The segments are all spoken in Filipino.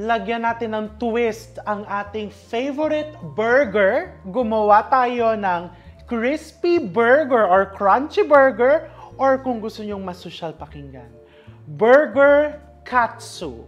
lagyan natin ng twist ang ating favorite burger. Gumawa tayo ng crispy burger or crunchy burger or kung gusto nyong masosyal pakinggan, burger katsu.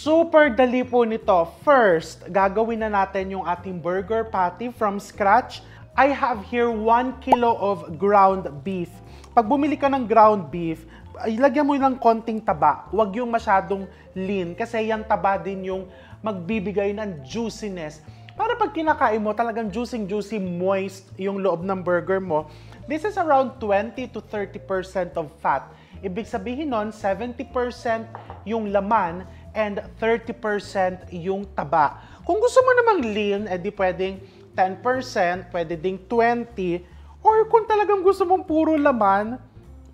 Super dali po nito. First, gagawin na natin yung ating burger patty from scratch. I have here 1 kilo of ground beef. Pag bumili ka ng ground beef, ilagyan mo ng konting taba. Huwag yung masyadong lean kasi yung taba din yung magbibigay ng juiciness. Para pag kinakain mo, talagang juicy, moist yung loob ng burger mo. This is around 20 to 30% of fat. Ibig sabihin nun, 70% yung laman and 30% yung taba. Kung gusto mo namang lean, edi pwedeng 10%, pwede ding 20%, or kung talagang gusto mong puro laman,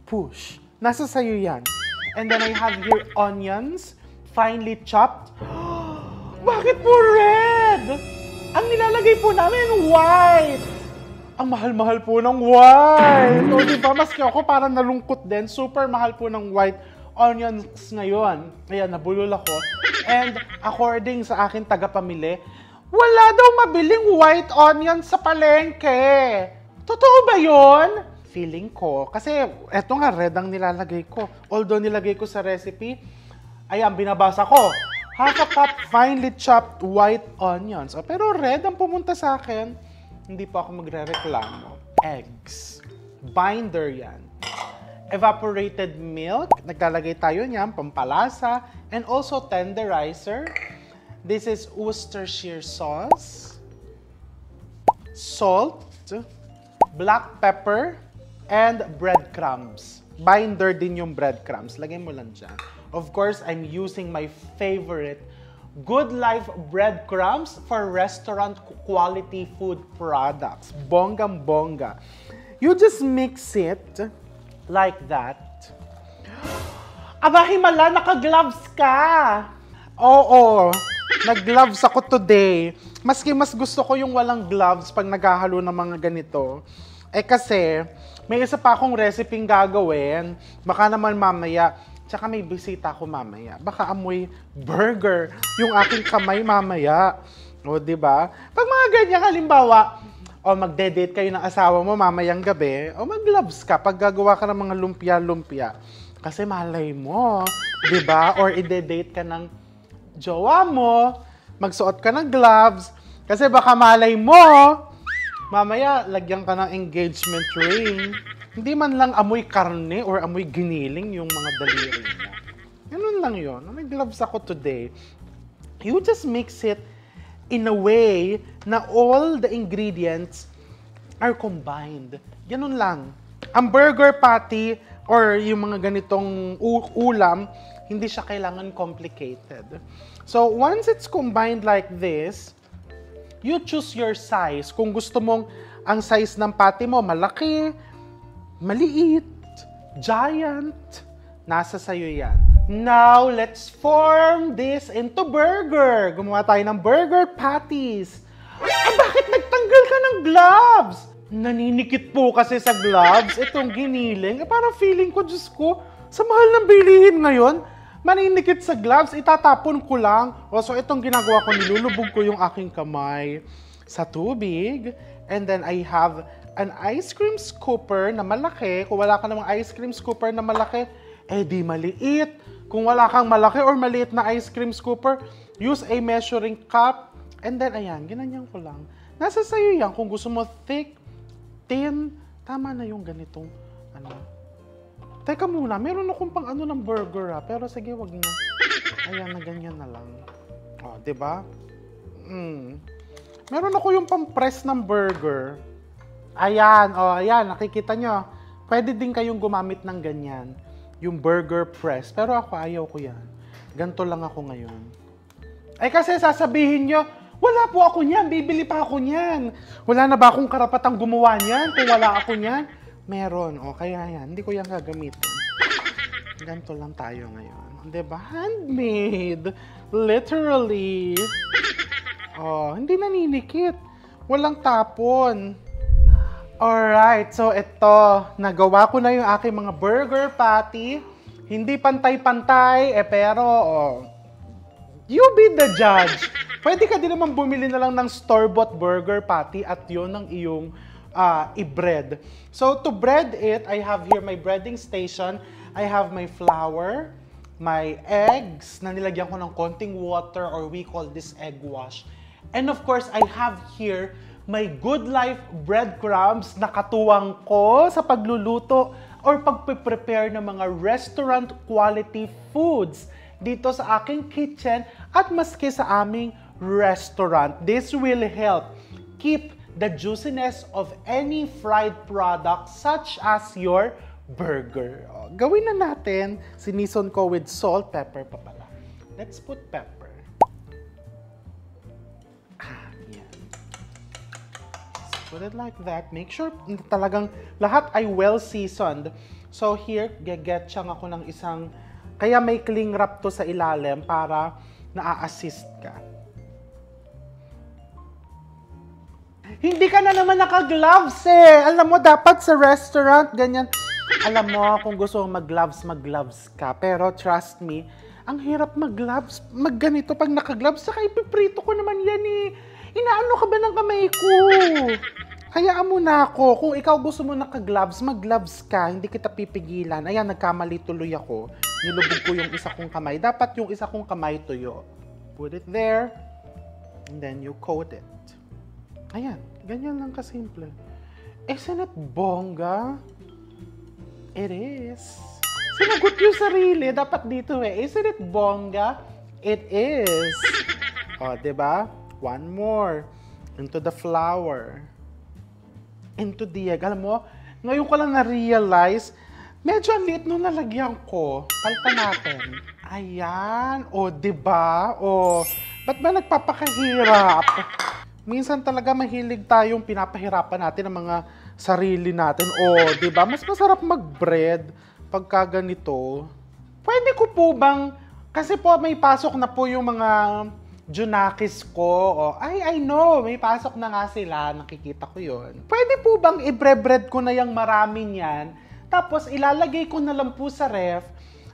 push. Nasa sayo yan. And then I have here onions, finely chopped. Bakit po red? Ang nilalagay po namin, white. Ang mahal-mahal po ng white. O diba, maski ako parang nalungkot din. Super mahal po ng white onions ngayon. Ayan, nabulol ako. And according sa akin tagapamili, wala daw mabiling white onions sa palengke. Totoo ba yun? Feeling ko. Kasi eto nga, red ang nilalagay ko. Although nilagay ko sa recipe, ayan, binabasa ko. Half a cup finely chopped white onions. O, pero red ang pumunta sa akin. Hindi pa ako magre-reklamo. Eggs. Binder yan. Evaporated milk. Naglalagay tayo niyan, pampalasa. And also tenderizer. This is Worcestershire sauce, salt, black pepper, and breadcrumbs. Binder din yung breadcrumbs. Lagay mo lang dyan. Of course, I'm using my favorite Good Life breadcrumbs for restaurant quality food products. Bonggang-bongga. You just mix it like that. Aba, himala, naka-gloves ka! Oo. Nag-gloves ako today. Maski mas gusto ko yung walang gloves pag naghahalo ng mga ganito. Eh kasi, may isa pa akong recipe gagawin. Baka naman mamaya, tsaka may bisita ako mamaya. Baka amoy burger yung aking kamay mamaya. O, diba? Pag mga ganyan, halimbawa, o magde-date kayo ng asawa mo mamayang gabi, o mag-gloves ka pag gagawa ka ng mga lumpia-lumpia. Kasi malay mo, diba? Or ide-date ka ng jowa mo, magsuot ka ng gloves, kasi baka malay mo, mamaya lagyan ka ng engagement ring. Hindi man lang amoy karne or amoy giniling yung mga daliri mo. Ganun lang yun. May gloves ako today. You just mix it in a way na all the ingredients are combined. Ganun lang. Ang burger patty or yung mga ganitong ulam, hindi siya kailangan complicated. So, once it's combined like this, you choose your size. Kung gusto mong ang size ng patty mo, malaki, maliit, giant, nasa sayo yan. Now, let's form this into burger. Gumawa tayo ng burger patties. Bakit nagtanggal ka ng gloves? Naninikit po kasi sa gloves itong giniling. Parang feeling ko, Diyos ko, sa mahal ng bilihin ngayon, maninikit sa gloves, itatapon ko lang. So itong ginagawa ko, nilulubog ko yung aking kamay sa tubig. And then I have an ice cream scooper na malaki. Kung wala ka namang ice cream scooper na malaki, eh di maliit. Kung wala kang malaki or maliit na ice cream scooper, use a measuring cup. And then ayan, ginanyan ko lang. Nasa sayo yan. Kung gusto mo thick, thin, tama na yung ganitong ano. Teka muna, meron akong pang ano ng burger pero sige, wag na. Ayan, na ganyan na lang. O, diba? Meron ako yung pang-press ng burger. Ayan, ayan, nakikita nyo. Pwede din kayong gumamit ng ganyan. Yung burger press. Pero ako, ayaw ko yan. Ganto lang ako ngayon. Ay kasi sasabihin nyo, wala po ako niyan, bibili pa ako niyan. Wala na ba akong karapatang gumawa niyan kung wala ako niyan? Meron, kaya yan, hindi ko yan gagamitin. Ganito lang tayo ngayon. Diba? Handmade. Literally. Oh, hindi naninikit. Walang tapon. Alright, so ito. Nagawa ko na yung aking mga burger patty. Hindi pantay-pantay, pero you be the judge. Pwede ka din naman bumili na lang ng store-bought burger patty at yun ang iyong i-bread. So to bread it, I have here my breading station. I have my flour, my eggs na nilagyan ko ng konting water or we call this egg wash. And of course, I have here my Good Life breadcrumbs na katuwang ko sa pagluluto or pagpe-prepare ng mga restaurant quality foods dito sa aking kitchen at maski sa aming restaurant. This will help keep the juiciness of any fried product such as your burger. O, gawin na natin. Sinison ko with salt, pepper pa pala. Let's put pepper. Put it like that. Make sure talagang lahat ay well seasoned. So here, gegetchang ako ng isang, kaya may cling wrap to sa ilalim para na-assist ka. Hindi ka na naman naka-gloves eh. Alam mo, dapat sa restaurant, ganyan. Alam mo, kung gusto mong mag-gloves ka. Pero trust me, ang hirap mag-gloves. Mag-ganito pag naka-gloves. Saka ipiprito ko naman yan eh. Inaano ka ba ng kamay ko? Hayaan mo na ako. Kung ikaw gusto mo naka-gloves, mag-gloves ka. Hindi kita pipigilan. Ayan, nagkamali tuloy ako. Nilubog ko yung isa kong kamay. Dapat yung isa kong kamay tuyo. Put it there. And then you coat it. Ayan, ganyan lang kasimple. Isn't it bongga? It is. Sinagot yung sarili. Dapat dito eh. Isn't it bongga? It is. O, diba? One more. Into the flour. Into the egg. Alam mo, ngayon ko lang na-realize, medyo ang liit nung nalagyan ko. Palitan natin. Ayan. O, diba? O, ba't ba nagpapakahirap? Minsan talaga mahilig tayong pinapahirapan natin ang mga sarili natin. O, diba? Mas masarap mag-bread pagka ganito. Pwede ko po bang, kasi po may pasok na po yung mga Junakis ko. I know, may pasok na nga sila. Nakikita ko yon. Pwede po bang i-bread ko na yung marami niyan, tapos ilalagay ko na lang po sa ref,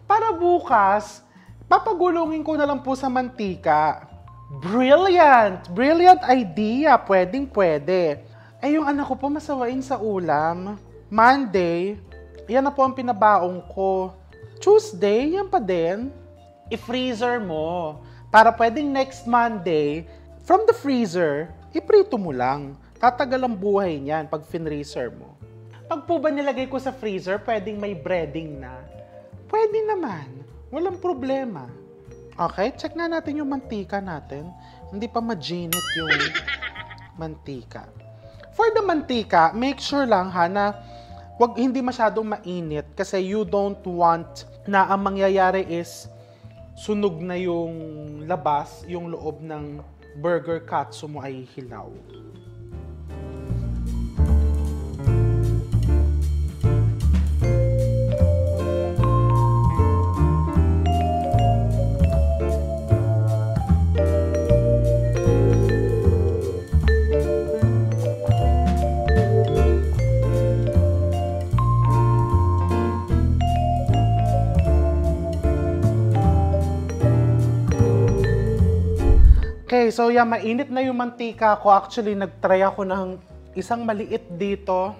para bukas, papagulungin ko na lang po sa mantika. Brilliant! Brilliant idea. Pwedeng pwede. Eh, yung anak ko po masawain sa ulam. Monday, yan na po ang pinabaong ko. Tuesday, yan pa din. I-freezer mo. Para pwedeng next Monday, from the freezer, iprito mo lang. Tatagal ang buhay niyan pag finreezer mo. Pag po ba nilagay ko sa freezer, pwedeng may breading na? Pwede naman. Walang problema. Okay, check na natin yung mantika natin. Hindi pa maginit yung mantika. For the mantika, make sure lang ha na hindi masyadong mainit kasi you don't want na ang mangyayari is sunog na yung labas, yung loob ng burger katsu mo ay hilaw. Okay, so yan, mainit na yung mantika ko. Actually, nag-try ako ng isang maliit dito.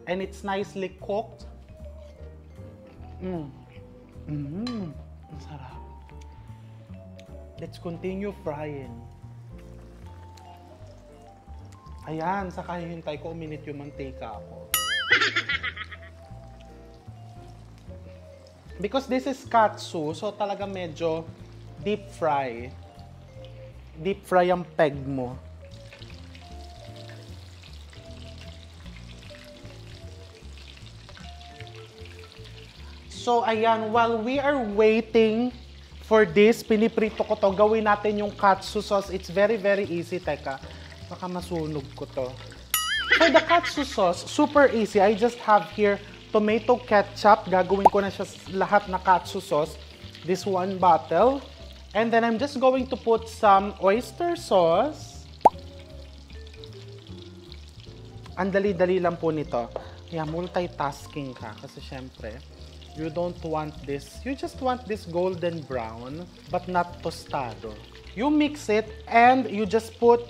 And it's nicely cooked. Ang sarap. Let's continue frying. Ayan, saka hihintay ko uminit yung mantika ko. Because this is katsu, so talaga medyo deep fry. Deep fry ang peg mo. So, ayan, while we are waiting for this, piniprito ko to. Gawin natin yung katsu sauce. It's very, very easy. Teka, baka masunog ko to. For the katsu sauce, super easy. I just have here tomato ketchup. Gagawin ko na siya lahat na katsu sauce. This 1 bottle. And then I'm just going to put some oyster sauce. Ang dali-dali lang po nito. Yeah, multitasking ka kasi syempre, you don't want this. You just want this golden brown but not tostado. You mix it and you just put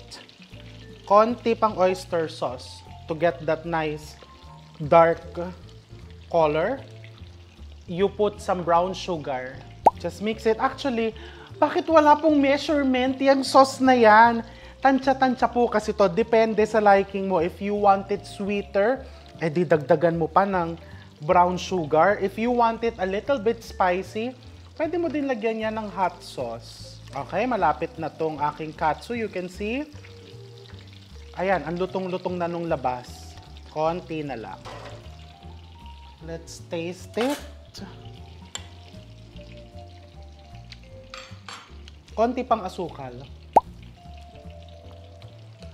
konti pang oyster sauce to get that nice dark color. You put some brown sugar. Just mix it. Actually, bakit wala pong measurement? Yan sauce na yan. Tansya-tansya po kasi to. Depende sa liking mo. If you want it sweeter, edi dagdagan mo pa ng brown sugar. If you want it a little bit spicy, pwede mo din lagyan yan ng hot sauce. Okay, malapit na tong aking katsu. You can see. Ayan, ang lutong-lutong na nung labas. Konti na lang. Let's taste it. Konti pang asukal.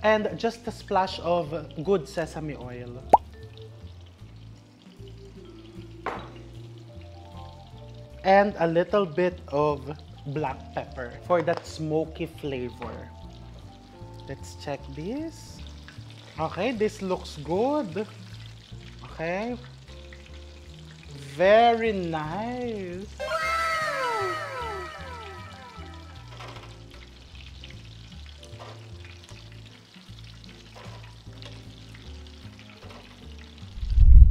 And just a splash of good sesame oil. And a little bit of black pepper for that smoky flavor. Let's check this. Okay, this looks good. Okay. Very nice.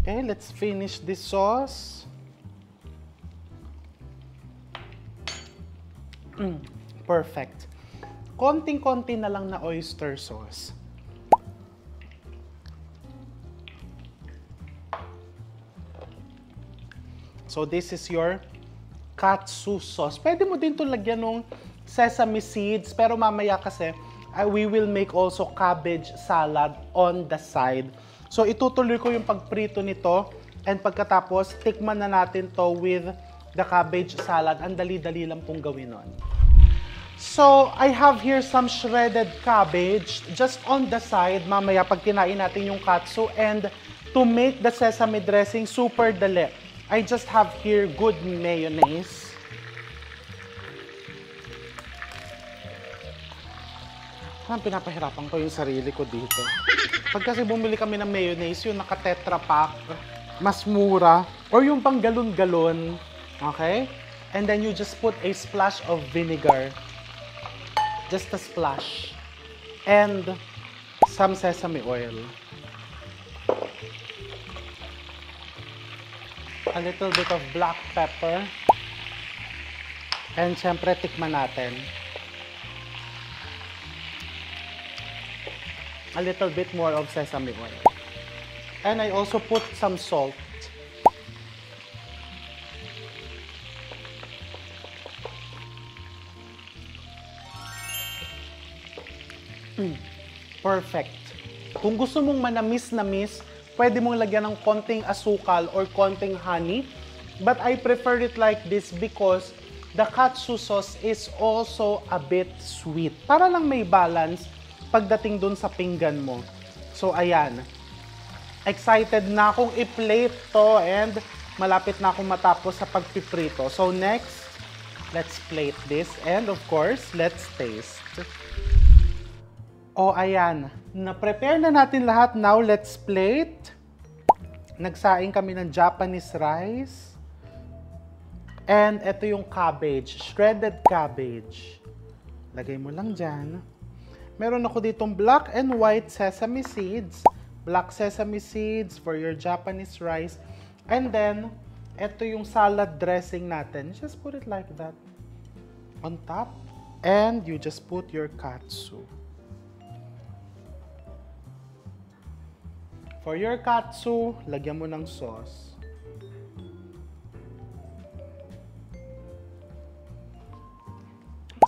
Okay, let's finish this sauce. Perfect. Konting-konti na lang na oyster sauce. So this is your katsu sauce. Pwede mo din ito lagyan ng sesame seeds, pero mamaya kasi we will make also cabbage salad on the side. So itutuloy ko yung pagprito nito and pagkatapos tikman na natin to with the cabbage salad. Ang dali-dali lang pong gawin nun. So I have here some shredded cabbage just on the side. Mamaya pag kinain natin yung katsu, and to make the sesame dressing super dali. I just have here good mayonnaise. Parang pinapahirapan ko yung sarili ko dito. Pag kasi bumili kami ng mayonnaise, yung naka-tetra pack, mas mura. Or yung pang galon-galon. Okay? And then you just put a splash of vinegar. Just a splash. And some sesame oil. A little bit of black pepper. And syempre, tikman natin. A little bit more of sesame oil. And I also put some salt. Perfect. Kung gusto mong manamis-namis, pwede mong lagyan ng konting asukal or konting honey. But I prefer it like this because the katsu sauce is also a bit sweet. Para lang may balance pagdating dun sa pinggan mo. So, ayan. Excited na akong i-plate to and malapit na akong matapos sa pagpiprito. So, next, let's plate this and of course, let's taste. Oh, ayan. Na-prepare na natin lahat. Now, let's plate. Nagsaing kami ng Japanese rice. And ito yung cabbage. Shredded cabbage. Lagay mo lang dyan. Meron ako ditong black and white sesame seeds. Black sesame seeds for your Japanese rice. And then, ito yung salad dressing natin. Just put it like that. On top. And you just put your katsu. For your katsu, lagyan mo ng sauce.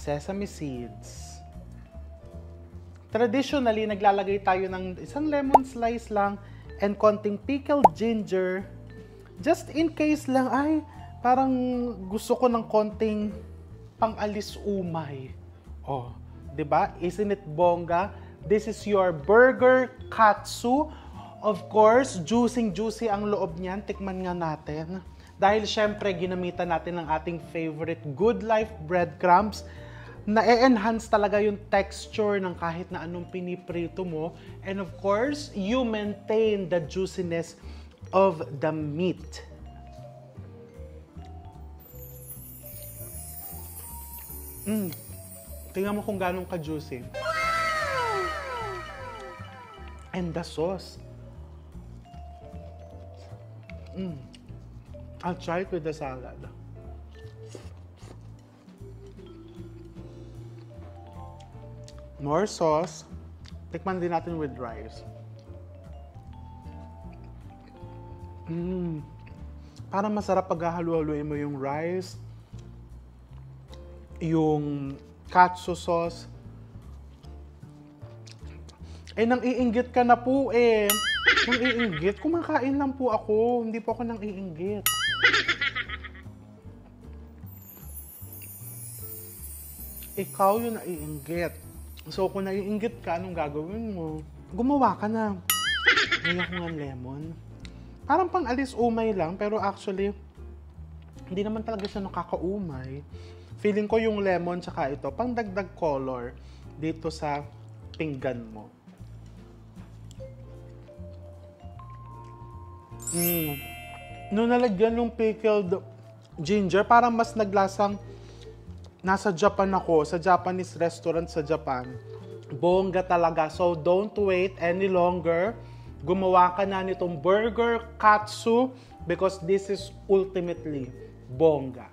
Sesame seeds. Traditionally, naglalagay tayo ng isang lemon slice lang and konting pickled ginger. Just in case lang, ay, parang gusto ko ng konting pang-alis umay. Oh, 'di ba? Isn't it bongga? This is your burger katsu Of course, juicy ang loob niyan. Tikman nga natin. Dahil syempre, ginamitan natin ang ating favorite Good Life breadcrumbs. Na-enhance talaga yung texture ng kahit na anong piniprito mo. And of course, you maintain the juiciness of the meat. Tingnan mo kung gano'ng ka-juicy. And the sauce. I'll try it with the salad. More sauce. Tikman din natin with rice. Parang masarap pag halu-haluin mo yung rice, yung katsu sauce. Nang iinggit ka na po eh. Nang iinggit? Kumakain lang po ako. Hindi po ako nang iinggit. Ikaw yung naiinggit. So, kung naiinggit ka, anong gagawin mo? Gumawa ka na. Ngayon ko nga lemon. Parang pang-alis umay lang, pero actually, hindi naman talaga siya nakakaumay. Feeling ko yung lemon tsaka ito, pang dagdag color dito sa pinggan mo. Nung nalagyan yung pickled ginger, parang mas naglasang nasa Japan ako, sa Japanese restaurant sa Japan. Bongga talaga. So, don't wait any longer. Gumawa ka na nitong burger katsu because this is ultimately bongga.